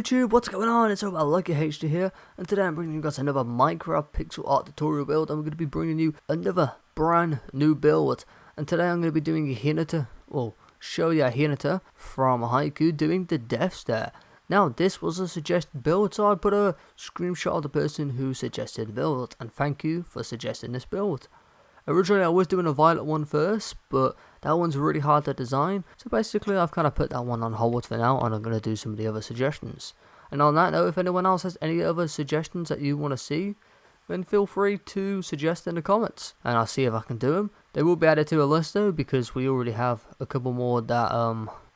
YouTube, what's going on? It's all about Lucky HD here, and today I'm bringing you guys another Minecraft pixel art tutorial build. I'm going to be bringing you another brand new build, and today I'm going to be doing a Hinata, or Shoyo Hinata from Haikyu doing the death stare. Now this was a suggested build, so I put a screenshot of the person who suggested the build, and thank you for suggesting this build. Originally I was doing a violet one first, but that one's really hard to design, so basically I've kind of put that one on hold for now, and I'm going to do some of the other suggestions. And on that note, if anyone else has any other suggestions that you want to see, then feel free to suggest in the comments, and I'll see if I can do them. They will be added to a list though, because we already have a couple more that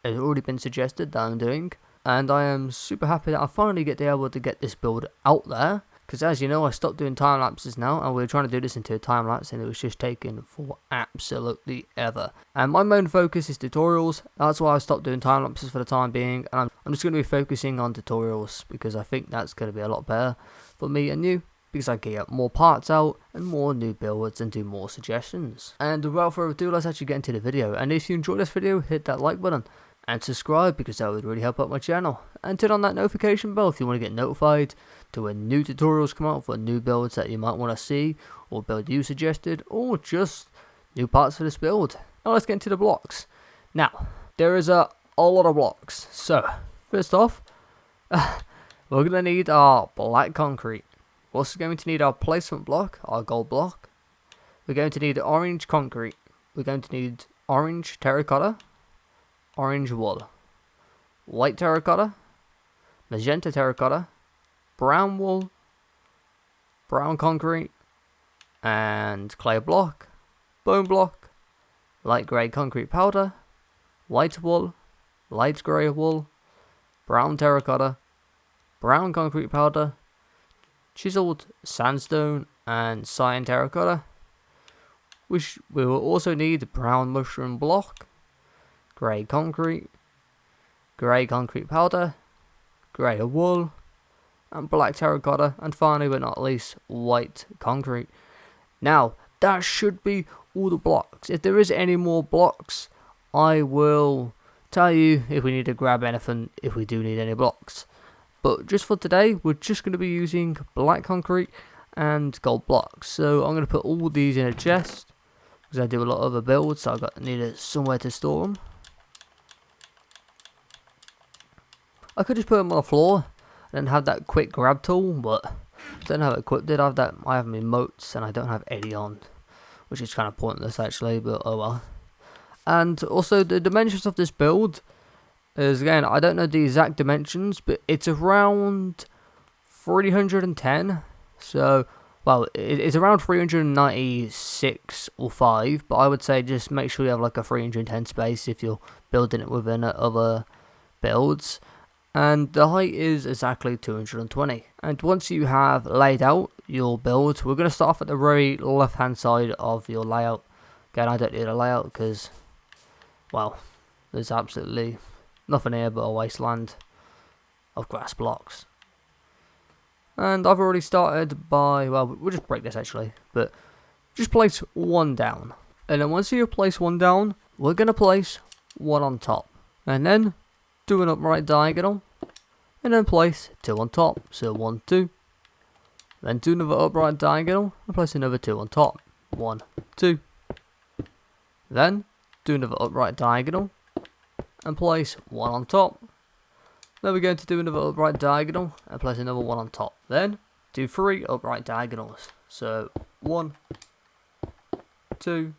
has already been suggested that I'm doing, and I am super happy that I finally get to be able to get this build out there. Because as you know, I stopped doing time lapses now, and we were trying to do this into a time lapse, and it was just taking for absolutely ever. And my main focus is tutorials. That's why I stopped doing time lapses for the time being, and I'm just going to be focusing on tutorials because I think that's going to be a lot better for me and you, because I can get more parts out and more new builds and do more suggestions. And without further ado, let's actually get into the video. And if you enjoyed this video, hit that like button and subscribe, because that would really help out my channel, and turn on that notification bell if you want to get notified to when new tutorials come out for new builds that you might want to see, or build you suggested, or just new parts for this build. Now let's get into the blocks. Now there is a lot of blocks, so first off we're going to need our black concrete. We're also going to need our placement block, our gold block. We're going to need orange concrete. We're going to need orange terracotta, orange wool, white terracotta, magenta terracotta, brown wool, brown concrete, and clay block, bone block, light grey concrete powder, white wool, light grey wool, brown terracotta, brown concrete powder, chiseled sandstone, and cyan terracotta. We will also need brown mushroom block, grey concrete powder, grey wool, and black terracotta, and finally but not least, white concrete. Now that should be all the blocks. If there is any more blocks, I will tell you if we need to grab anything, if we do need any blocks. But just for today, we're just going to be using black concrete and gold blocks. So I'm going to put all these in a chest, because I do a lot of other builds, so I need somewhere to store them. I could just put them on the floor and then have that quick grab tool, but I don't have it equipped. I have my moats, and I don't have any on, which is kind of pointless actually, but oh well. And also the dimensions of this build is, again, I don't know the exact dimensions, but it's around 310. So, well, it's around 396 or 5, but I would say just make sure you have like a 310 space if you're building it within other builds. And the height is exactly 220. And once you have laid out your build, we're going to start off at the very left hand side of your layout. Again, I don't need a layout because, well, there's absolutely nothing here but a wasteland of grass blocks. And I've already started by, well, we'll just break this actually, but just place one down. And then once you place one down, we're going to place one on top. And then do an upright diagonal, and then place two on top. So 1, 2. Then do another upright diagonal, and place another two on top. 1, 2. Then do another upright diagonal, and place one on top. Then we're going to do another upright diagonal, and place another one on top. Then do 3 upright diagonals. So 1, 2,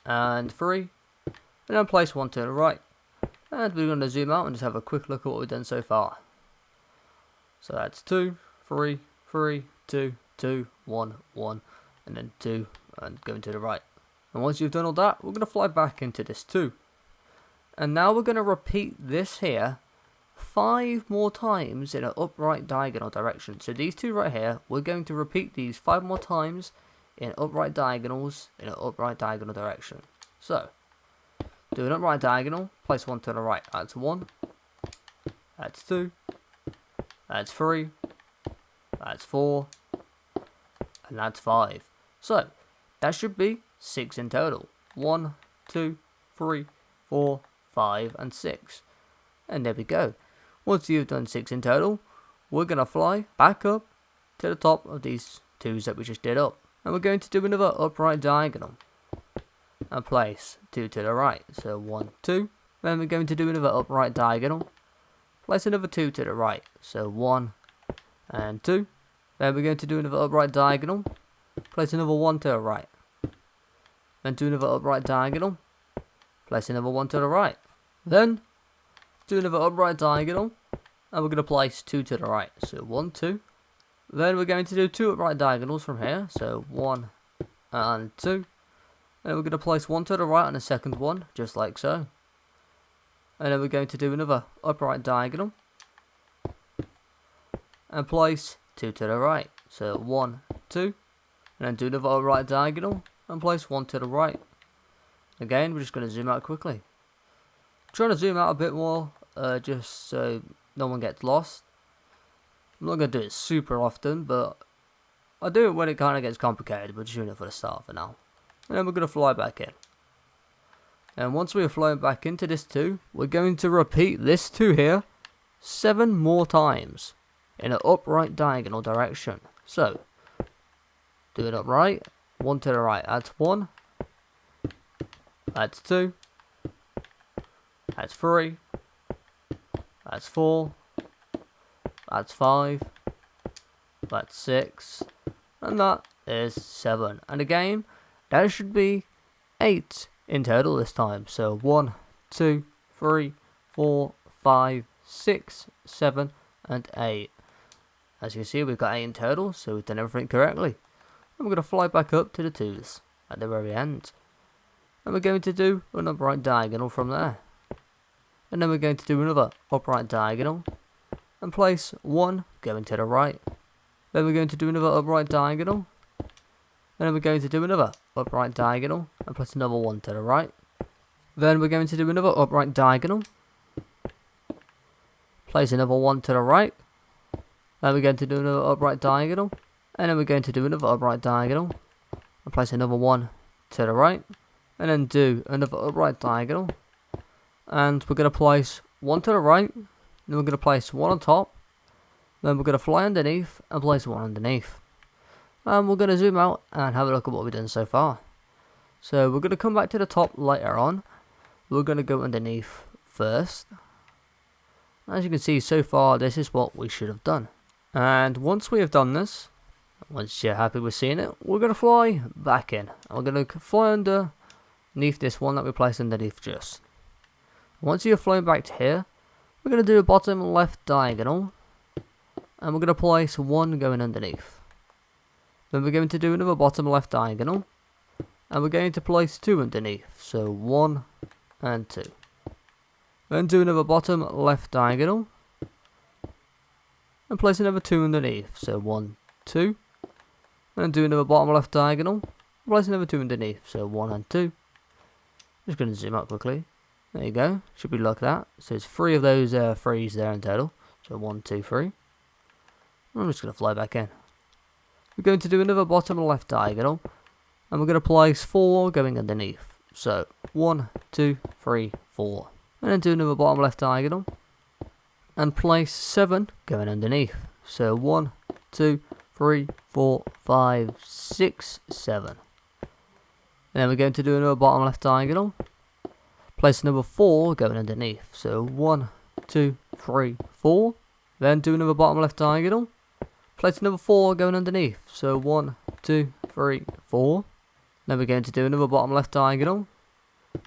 and 3. And then place one to the right. And we're going to zoom out and just have a quick look at what we've done so far. So that's 2, 3, 3, 2, 2, 1, 1, and then 2, and going to the right. And once you've done all that, we're going to fly back into this 2. And now we're going to repeat this here 5 more times in an upright diagonal direction. So these 2 right here, we're going to repeat these 5 more times in upright diagonals in an upright diagonal direction. So do an upright diagonal, place one to the right. That's 1, that's 2, that's 3, that's 4, and that's 5. So that should be 6 in total. 1, 2, 3, 4, 5, and 6. And there we go. Once you've done 6 in total, we're going to fly back up to the top of these 2s that we just did up. And we're going to do another upright diagonal. And place 2 to the right. So 1, 2. Then we're going to do another upright diagonal. Place another 2 to the right. So 1 and 2. Then we're going to do another upright diagonal. Place another 1 to the right. Then do another upright diagonal. Place another 1 to the right. Then do another upright diagonal. And we're going to place 2 to the right. So 1, 2. Then we're going to do 2 upright diagonals from here. So 1 and 2. And we're going to place 1 to the right on the second one, just like so. And then we're going to do another upright diagonal. And place 2 to the right. So 1, 2. And then do another upright diagonal. And place 1 to the right. Again, we're just going to zoom out quickly. I'm trying to zoom out a bit more, just so no one gets lost. I'm not going to do it super often, but I do it when it kind of gets complicated, but just doing it for the start for now. And then we're going to fly back in. And once we are flown back into this 2, we're going to repeat this 2 here 7 more times in an upright diagonal direction. So, do it upright, 1 to the right, that's 1, that's 2, that's 3, that's 4, that's 5, that's 6, and that is 7. And again, that should be 8 in total this time. So 1, 2, 3, 4, 5, 6, 7, and 8. As you can see, we've got 8 in total, so we've done everything correctly. And we're going to fly back up to the 2s at the very end. And we're going to do an upright diagonal from there. And then we're going to do another upright diagonal. And place 1 going to the right. Then we're going to do another upright diagonal. And then we're going to do another upright diagonal and place another 1 to the right. Then we're going to do another upright diagonal. Place another 1 to the right. Then we're going to do another upright diagonal. And then we're going to do another upright diagonal. And place another 1 to the right. And then do another upright diagonal. And we're going to place 1 to the right. Then we're going to place 1 on top. Then we're going to fly underneath and place 1 underneath. And we're going to zoom out and have a look at what we've done so far. So we're going to come back to the top later on. We're going to go underneath first. As you can see so far, this is what we should have done. And once we have done this, once you're happy with seeing it, we're going to fly back in. And we're going to fly underneath this one that we placed underneath just. Once you're flown back to here, we're going to do a bottom left diagonal. And we're going to place 1 going underneath. Then we're going to do another bottom left diagonal. And we're going to place 2 underneath. So 1 and 2. Then do another bottom left diagonal. And place another 2 underneath. So 1, 2. And do another bottom left diagonal. Place another 2 underneath. So 1 and 2. Just going to zoom out quickly. There you go. Should be like that. So it's 3 of those 3s there in total. So 1, 2, 3. I'm just going to fly back in. We're going to do another bottom left diagonal. And we're going to place 4 going underneath. So 1, 2, 3, 4. And then do another bottom left diagonal. And place 7 going underneath. So 1, 2, 3, 4, 5, 6, 7. And then we're going to do another bottom left diagonal. Place another 4 going underneath. So 1, 2, 3, 4. Then do another bottom left diagonal. Place another 4 going underneath. So 1, 2, 3, 4. Then we're going to do another bottom left diagonal.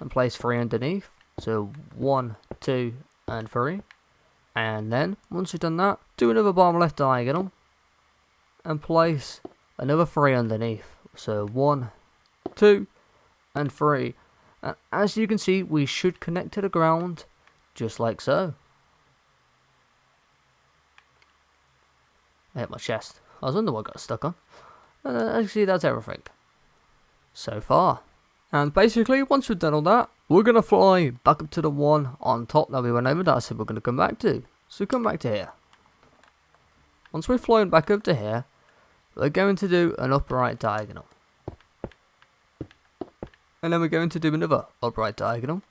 And place 3 underneath. So 1, 2, and 3. And then, once you've done that, do another bottom left diagonal. And place another 3 underneath. So 1, 2, and 3. And as you can see, we should connect to the ground, just like so. I hit my chest. I was wondering what I got stuck on. As you can see, that's everything so far. And basically, once we've done all that, we're going to fly back up to the one on top that we went over that I said we're going to come back to. So come back to here. Once we've flown back up to here, we're going to do an upright diagonal. And then we're going to do another upright diagonal.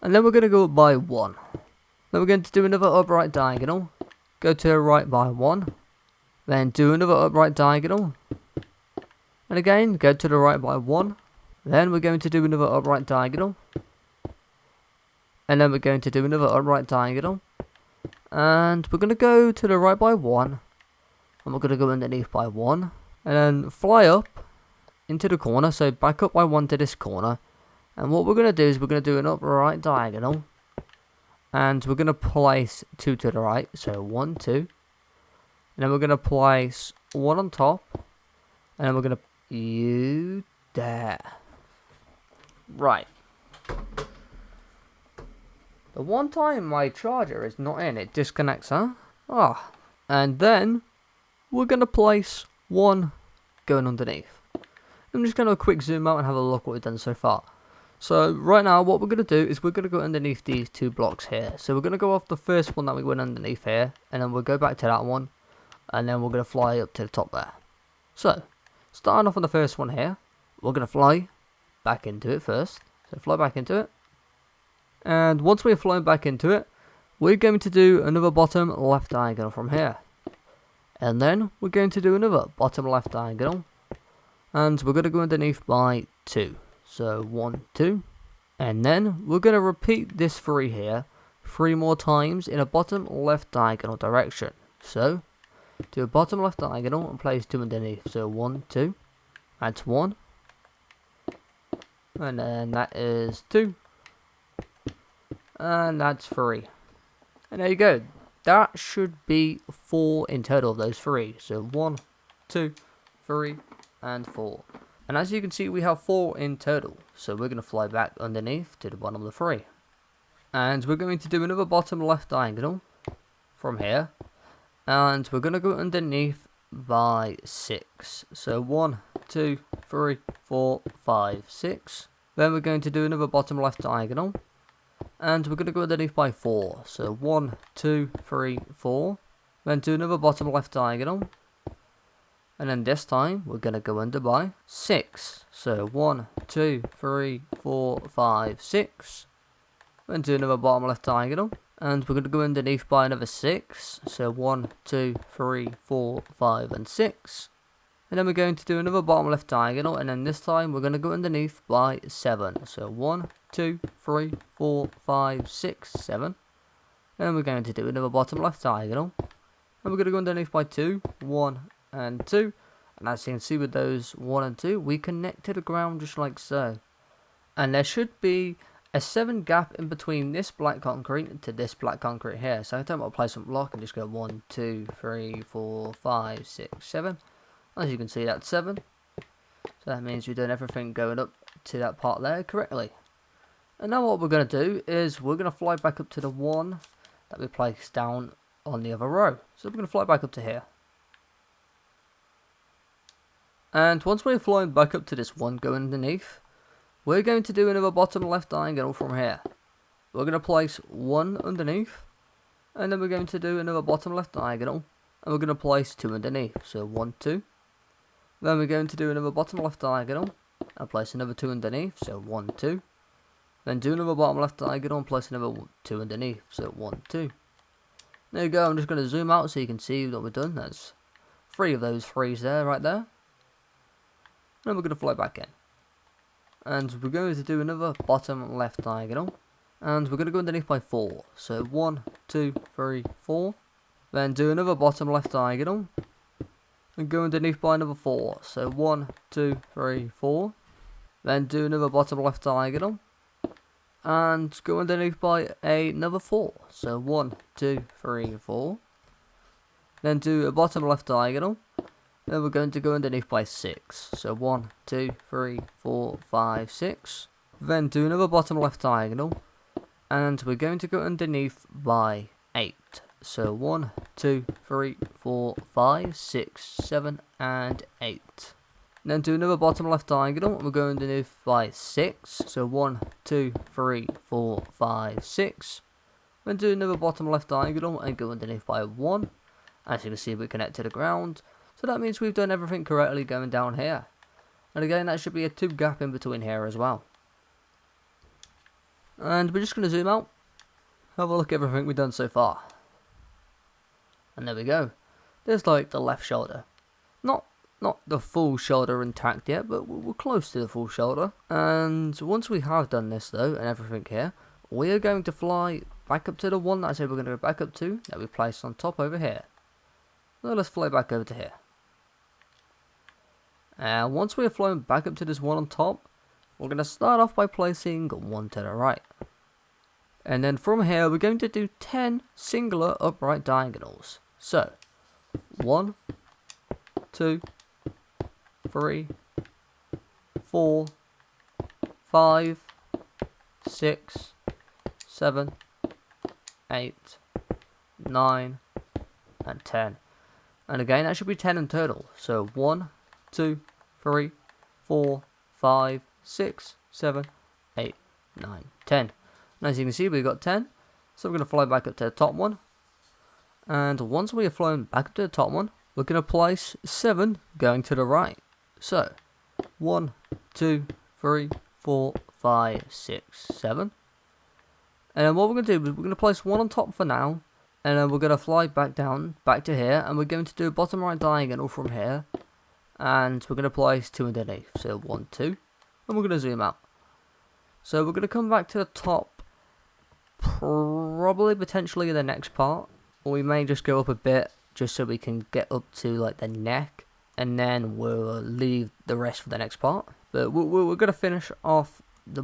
And then we're going to go up by 1. Then we're going to do another upright diagonal. Go to the right by 1. Then do another upright diagonal. And again, go to the right by 1. Then we're going to do another upright diagonal. And then we're going to do another upright diagonal. And we're going to go to the right by 1. And we're going to go underneath by 1. And then fly up into the corner. So back up by 1 to this corner. And what we're going to do is we're going to do an upright diagonal. And we're going to place 2 to the right. So 1, 2. And then we're going to place 1 on top. And then we're going to... there. Right. The one time my charger is not in, it disconnects, huh? Ah. And then we're going to place 1 going underneath. I'm just going to quick zoom out and have a look what we've done so far. So right now what we're going to do is we're going to go underneath these 2 blocks here. So we're going to go off the first one that we went underneath here. And then we'll go back to that one. And then we're going to fly up to the top there. So, starting off on the first one here. We're going to fly back into it first. So fly back into it. And once we've flown back into it, we're going to do another bottom left diagonal from here. And then we're going to do another bottom left diagonal. And we're going to go underneath by 2. So 1, 2. And then we're going to repeat this 3 here 3 more times in a bottom left diagonal direction. So do a bottom left diagonal and place 2 underneath. So 1, 2. That's 1. And then that is 2. And that's 3. And there you go. That should be 4 in total of those 3. So 1, 2, 3, and 4. And as you can see, we have 4 in total. So we're going to fly back underneath to the bottom of the 3. And we're going to do another bottom left diagonal from here. And we're going to go underneath by 6. So 1, 2, 3, 4, 5, 6. Then we're going to do another bottom left diagonal. And we're going to go underneath by 4. So 1, 2, 3, 4. Then do another bottom left diagonal. And then this time we're going to go under by 6. So 1, 2, 3, 4, 5, 6. Then do another bottom left diagonal. And we're going to go underneath by another 6. So 1, 2, 3, 4, 5, and 6. And then we're going to do another bottom left diagonal. And then this time we're going to go underneath by 7. So 1, 2, 3, 4, 5, 6, 7. And then we're going to do another bottom left diagonal. And we're going to go underneath by 2, 1, and 2. And as you can see with those 1 and 2, we connect to the ground just like so. And there should be a 7 gap in between this black concrete to this black concrete here. So I don't want to place some block and just go 1, 2, 3, 4, 5, 6, 7. As you can see, that's 7. So that means we've done everything going up to that part there correctly. And now what we're going to do is we're going to fly back up to the one that we placed down on the other row. So we're going to fly back up to here. And once we're flying back up to this one going underneath, we're going to do another bottom left diagonal from here. We're going to place 1 underneath, and then we're going to do another bottom left diagonal, and we're going to place 2 underneath. So 1, 2. Then we're going to do another bottom left diagonal, and place another 2 underneath. So 1, 2. Then do another bottom left diagonal and place another 2 underneath. So 1, 2. There you go. I'm just going to zoom out so you can see what we've done. There's 3 of those 3s there, right there. And we're going to fly back in. And we're going to do another bottom left diagonal. And we're going to go underneath by 4. So 1, 2, 3, 4. Then do another bottom left diagonal. And go underneath by another 4. So 1, 2, 3, 4. Then do another bottom left diagonal. And go underneath by another 4. So 1, 2, 3, 4. Then do a bottom left diagonal. Then we're going to go underneath by 6. So 1, 2, 3, 4, 5, 6. Then do another bottom left diagonal. And we're going to go underneath by 8. So 1, 2, 3, 4, 5, 6, 7, and 8. Then do another bottom left diagonal. And we're going underneath by 6. So 1, 2, 3, 4, 5, 6. Then do another bottom left diagonal and go underneath by 1. As you can see, we connect to the ground. So that means we've done everything correctly going down here. And again, that should be a 2 gap in between here as well. And we're just going to zoom out, have a look at everything we've done so far. And there we go. There's like the left shoulder. Not the full shoulder intact yet, but we're close to the full shoulder. And once we have done this though, and everything here, we are going to fly back up to the one that I said we're going to go back up to, that we placed on top over here. So let's fly back over to here. And once we have flown back up to this one on top, we're going to start off by placing one to the right. And then from here, we're going to do 10 singular upright diagonals. So, 1, 2, 3, 4, 5, 6, 7, 8, 9, and 10. And again, that should be 10 in total. So 1, 2, 3, 4, 5, 6, 7, 8, 9, 10. And as you can see, we've got 10. So we're going to fly back up to the top one. And once we have flown back up to the top one, we're going to place 7 going to the right. So 1, 2, 3, 4, 5, 6, 7. And then what we're going to do is we're going to place 1 on top for now. And then we're going to fly back down, back to here. And we're going to do a bottom right diagonal from here. And we're going to place 2 underneath. So 1, 2. And we're going to zoom out. So we're going to come back to the top. Probably potentially the next part. Or we may just go up a bit. Just so we can get up to like the neck. And then we'll leave the rest for the next part. But we're going to finish off the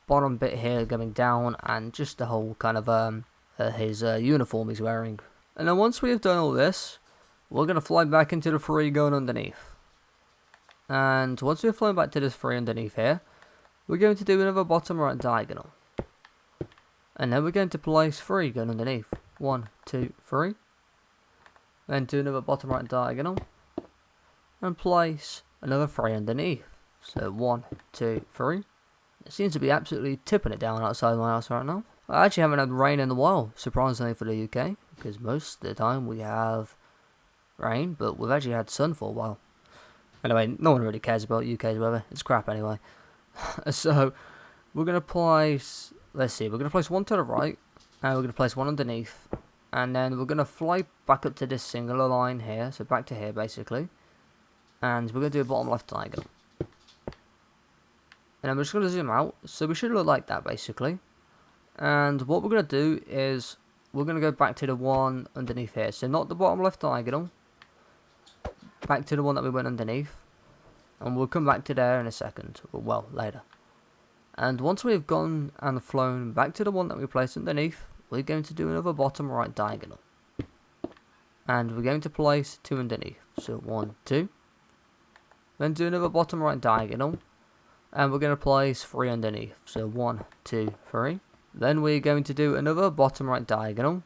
bottom bit here going down. And just the whole kind of his uniform he's wearing. And then once we have done all this, we're going to fly back into the 3 going underneath. And once we've flown back to this 3 underneath here, we're going to do another bottom right diagonal. And then we're going to place 3 going underneath. 1, 2, 3. Then do another bottom right diagonal. And place another 3 underneath. So 1, 2, 3. It seems to be absolutely tipping it down outside my house right now. I actually haven't had rain in a while, surprisingly for the UK. Because most of the time we have rain, but we've actually had sun for a while. Anyway, no one really cares about UK's weather. It's crap anyway. So, we're going to place, let's see, we're going to place 1 to the right, and we're going to place 1 underneath, and then we're going to fly back up to this singular line here, so back to here basically, and we're going to do a bottom left diagonal. And then we're just going to zoom out, so we should look like that basically, and what we're going to do is, we're going to go back to the one underneath here, so not the bottom left diagonal, back to the one that we went underneath. And we'll come back to there in a second. Well, later. And once we've gone and flown back to the one that we placed underneath, we're going to do another bottom right diagonal. And we're going to place 2 underneath. So 1, 2. Then do another bottom right diagonal. And we're going to place 3 underneath. So 1, 2, 3. Then we're going to do another bottom right diagonal.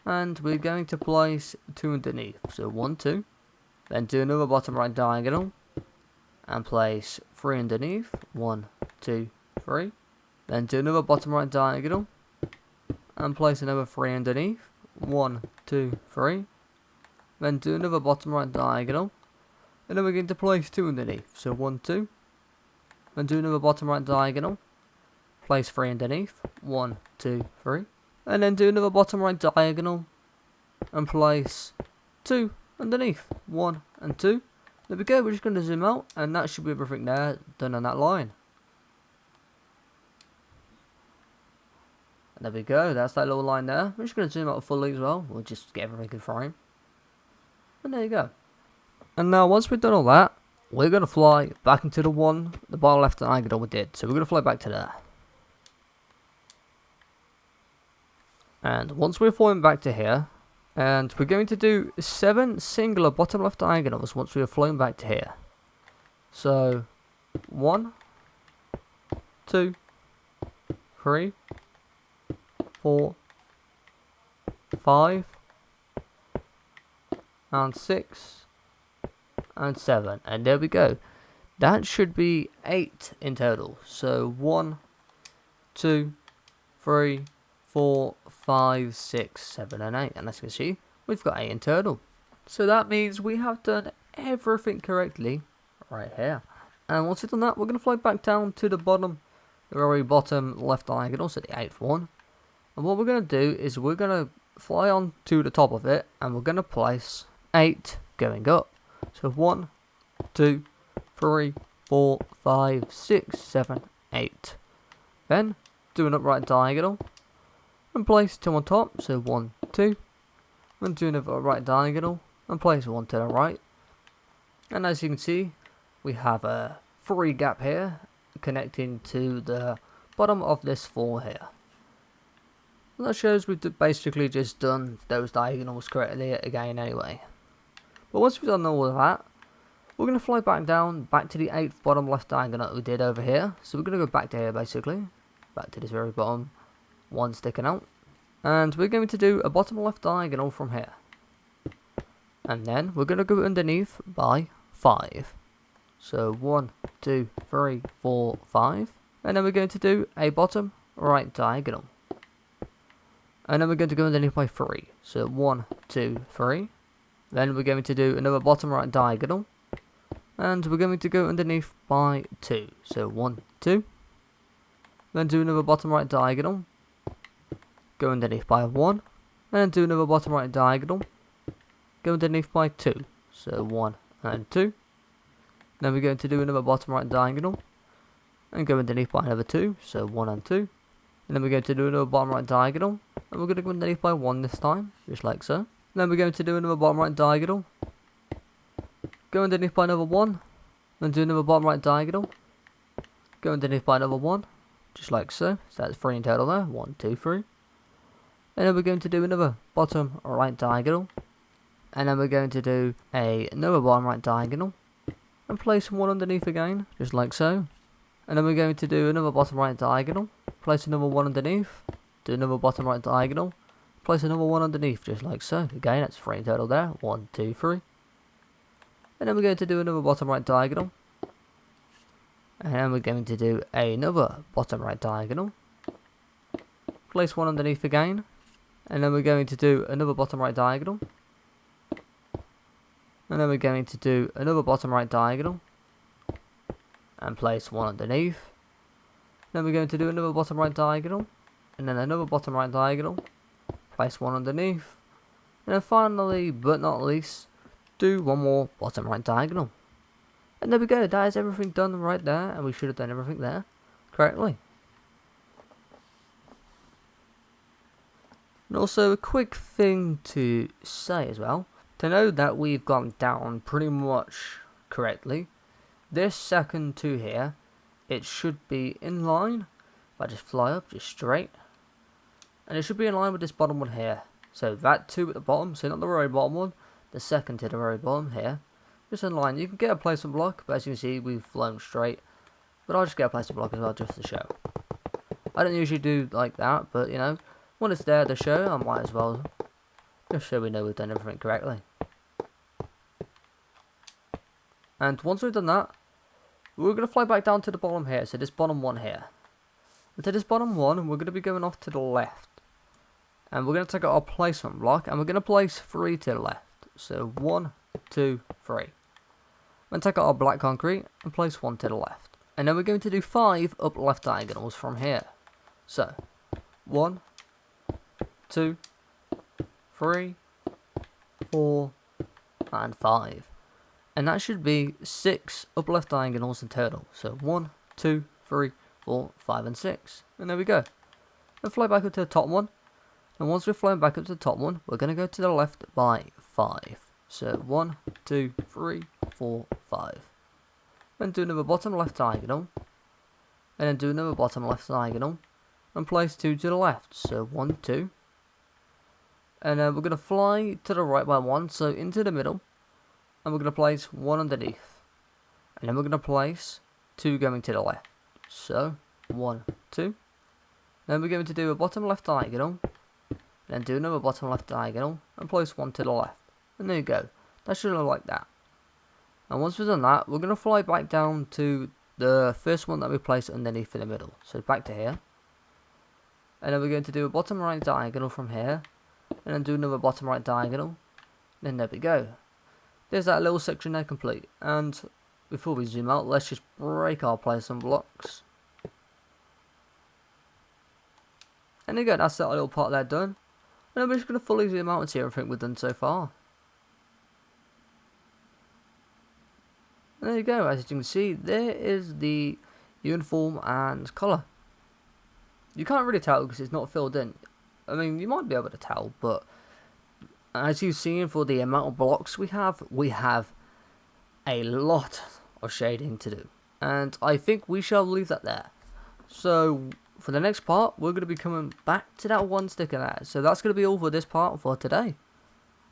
And we're going to place 2 underneath. So 1, 2. Then do another bottom right diagonal. And place 3 underneath. 1, 2, 3. Then do another bottom right diagonal. And place another 3 underneath. 1, 2, 3. Then do another bottom right diagonal. And then we're going to place 2 underneath. So 1, 2. Then do another bottom right diagonal. Place 3 underneath. 1, 2, 3. And then do another bottom right diagonal. And place 2 underneath. 1 and 2. There we go, we're just going to zoom out, and that should be everything there, done on that line. And there we go, that's that little line there. We're just going to zoom out fully as well, we'll just get everything in frame. And there you go. And now, once we've done all that, we're going to fly back into the bottom left diagonal we did. So we're going to fly back to there. And once we're flying back to here, and we're going to do 7 singular bottom left diagonals once we have flown back to here. So, 1, 2, 3, 4, 5, and 6, and 7. And there we go. That should be 8 in total. So, 1, 2, 3, 4, 5, 6, 7, and 8. And as you can see, we've got 8 in total. So that means we have done everything correctly right here. And once we've done that, we're going to fly back down to the bottom the very bottom left diagonal, so the 8th one. And what we're going to do is we're going to fly on to the top of it, and we're going to place 8 going up. So 1, 2, 3, 4, 5, 6, 7, 8. Then do an upright diagonal and place 2 on top, so 1, 2. And do another right diagonal and place 1 to the right. And as you can see, we have a free gap here connecting to the bottom of this 4 here. And that shows we've basically just done those diagonals correctly again anyway. But once we've done all of that, we're going to fly back down, back to the 8th bottom left diagonal that we did over here. So we're going to go back to here basically, back to this very bottom one sticking out. And we're going to do a bottom left diagonal from here. And then we're going to go underneath by 5. So 1, 2, 3, 4, 5. And then we're going to do a bottom right diagonal. And then we're going to go underneath by 3. So 1, 2, 3. Then we're going to do another bottom right diagonal. And we're going to go underneath by 2. So 1, 2. Then do another bottom right diagonal. Go underneath by 1. And then do another bottom right diagonal. Go underneath by 2. So 1 and 2. Then we're going to do another bottom right diagonal. And go underneath by another 2. So 1 and 2. And then we're going to do another bottom right diagonal. And we're going to go underneath by 1 this time. Just like so. Then we're going to do another bottom right diagonal. Go underneath by another 1. Then do another bottom right diagonal. Go underneath by another 1. Just like so. So that's 3 in total there. 1, 2, 3. And then we're going to do another bottom right diagonal. And then we're going to do another bottom right diagonal. And place 1 underneath again. Just like so. And then we're going to do another bottom right diagonal. Place another 1 underneath. Do another bottom right diagonal. Place another 1 underneath. Just like so. Again, that's 3 in total there. 1, 2, 3. And then we're going to do another bottom right diagonal. And then we're going to do another bottom right diagonal. Place 1 underneath again. And then we're going to do another bottom right diagonal. And then we're going to do another bottom right diagonal. And place 1 underneath. Then we're going to do another bottom right diagonal. And then another bottom right diagonal. Place 1 underneath. And then finally, but not least, do one more bottom right diagonal. And there we go, that is everything done right there. And we should have done everything there correctly. And also a quick thing to say as well, to know that we've gone down pretty much correctly, this second 2 here, it should be in line. If I just fly up, just straight. And it should be in line with this bottom one here. So that 2 at the bottom, so not the very bottom one, the second to the very bottom here. Just in line. You can get a placement block, but as you can see, we've flown straight. But I'll just get a placement block as well, just to show. I don't usually do like that, but you know, when it's there to show, I might as well just so we know we've done everything correctly. And once we've done that, we're going to fly back down to the bottom here, so this bottom one here. And to this bottom one, we're going to be going off to the left. And we're going to take out our placement block, and we're going to place 3 to the left. So 1, 2, 3. Then take out our black concrete and place 1 to the left. And then we're going to do 5 up left diagonals from here. So 1, 2, 3, 4, and 5. And that should be 6 up left diagonals in total. So 1, 2, 3, 4, 5, and 6. And there we go. Then fly back up to the top one. And once we've flown back up to the top one, we're going to go to the left by 5. So 1, 2, 3, 4, 5. Then do another bottom left diagonal. And then do another bottom left diagonal. And place 2 to the left. So 1, 2. And then we're going to fly to the right by 1. So into the middle. And we're going to place 1 underneath. And then we're going to place 2 going to the left. So 1, 2. Then we're going to do a bottom left diagonal. Then do another bottom left diagonal. And place 1 to the left. And there you go. That should look like that. And once we've done that, we're going to fly back down to the first one that we placed underneath in the middle. So back to here. And then we're going to do a bottom right diagonal from here. And then do another bottom right diagonal. Then there we go. There's that little section there complete. And before we zoom out, let's just break our placement blocks. And again, that's that little part there done. And I'm just going to fully zoom out and see everything we've done so far. And there you go, as you can see, there is the uniform and colour. You can't really tell because it's not filled in. I mean, you might be able to tell, but as you've seen for the amount of blocks we have a lot of shading to do. And I think we shall leave that there. So, for the next part, we're going to be coming back to that one sticker there. So that's going to be all for this part for today.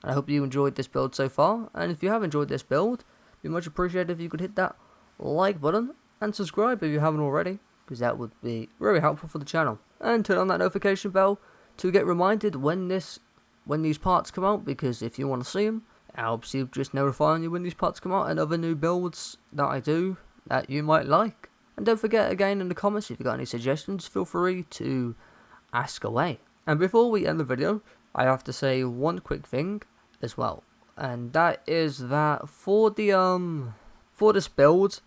And I hope you enjoyed this build so far. And if you have enjoyed this build, it'd be much appreciated if you could hit that like button and subscribe if you haven't already, because that would be very helpful for the channel. And turn on that notification bell to get reminded when these parts come out, because if you want to see them, it helps you just notifying you when these parts come out and other new builds that I do that you might like. And don't forget, again, in the comments, if you've got any suggestions, feel free to ask away. And before we end the video, I have to say one quick thing as well, and that is that for this build,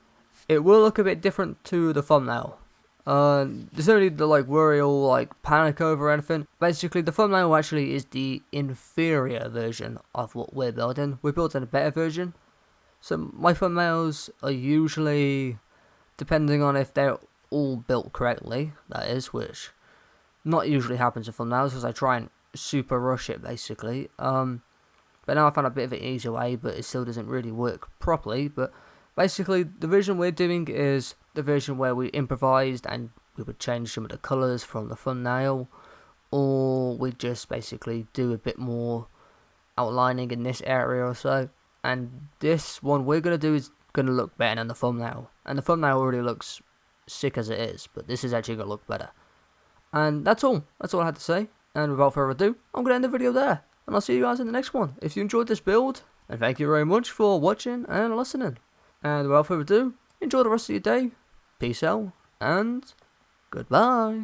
it will look a bit different to the thumbnail. There's no need to worry or panic over anything. Basically, the thumbnail actually is the inferior version of what we're building. We're building a better version. So my thumbnails are usually, depending on if they're all built correctly, that is, which not usually happens with thumbnails because I try and super rush it basically. But now I found a bit of an easier way, but it still doesn't really work properly. But basically, the version we're doing is the version where we improvised and we would change some of the colours from the thumbnail, or we just basically do a bit more outlining in this area or so. And this one we're going to do is going to look better than the thumbnail. And the thumbnail already looks sick as it is, but this is actually going to look better. And that's all. That's all I had to say. And without further ado, I'm going to end the video there. And I'll see you guys in the next one. If you enjoyed this build, and thank you very much for watching and listening. And without further ado, enjoy the rest of your day. Peace out, and goodbye.